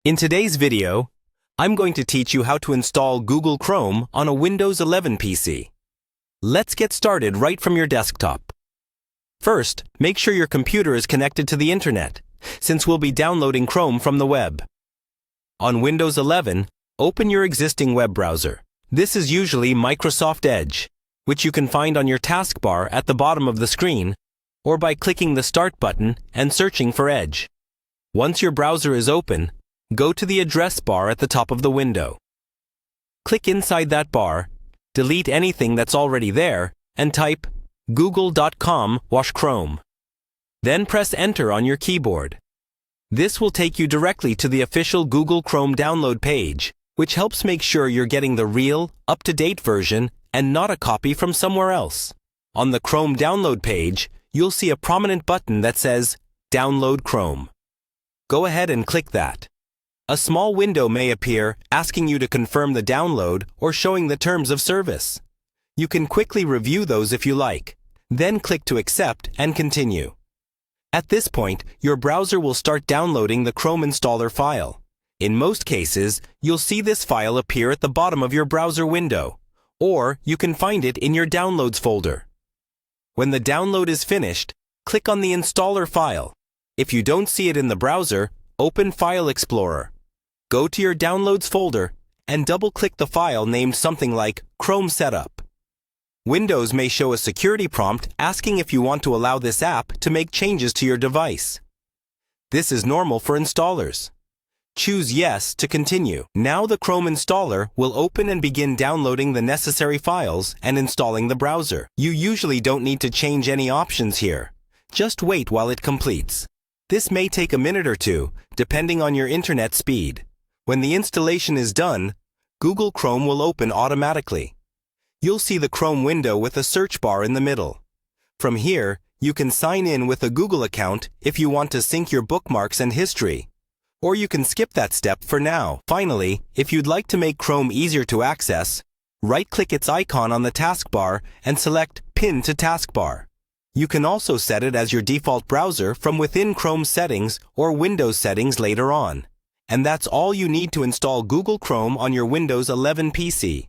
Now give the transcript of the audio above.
In today's video, I'm going to teach you how to install Google Chrome on a Windows 11 PC. Let's get started right from your desktop. First, make sure your computer is connected to the internet, since we'll be downloading Chrome from the web. On Windows 11, open your existing web browser. This is usually Microsoft Edge, which you can find on your taskbar at the bottom of the screen, or by clicking the Start button and searching for Edge. Once your browser is open, go to the address bar at the top of the window. Click inside that bar, delete anything that's already there, and type google.com/chrome. Then press Enter on your keyboard. This will take you directly to the official Google Chrome download page, which helps make sure you're getting the real, up-to-date version and not a copy from somewhere else. On the Chrome download page, you'll see a prominent button that says Download Chrome. Go ahead and click that. A small window may appear asking you to confirm the download or showing the terms of service. You can quickly review those if you like, then click to accept and continue. At this point, your browser will start downloading the Chrome installer file. In most cases, you'll see this file appear at the bottom of your browser window, or you can find it in your Downloads folder. When the download is finished, click on the installer file. If you don't see it in the browser, open File Explorer. Go to your Downloads folder and double-click the file named something like Chrome Setup. Windows may show a security prompt asking if you want to allow this app to make changes to your device. This is normal for installers. Choose Yes to continue. Now the Chrome installer will open and begin downloading the necessary files and installing the browser. You usually don't need to change any options here. Just wait while it completes. This may take a minute or two, depending on your internet speed. When the installation is done, Google Chrome will open automatically. You'll see the Chrome window with a search bar in the middle. From here, you can sign in with a Google account if you want to sync your bookmarks and history. Or you can skip that step for now. Finally, if you'd like to make Chrome easier to access, right-click its icon on the taskbar and select Pin to Taskbar. You can also set it as your default browser from within Chrome settings or Windows settings later on. And that's all you need to install Google Chrome on your Windows 11 PC.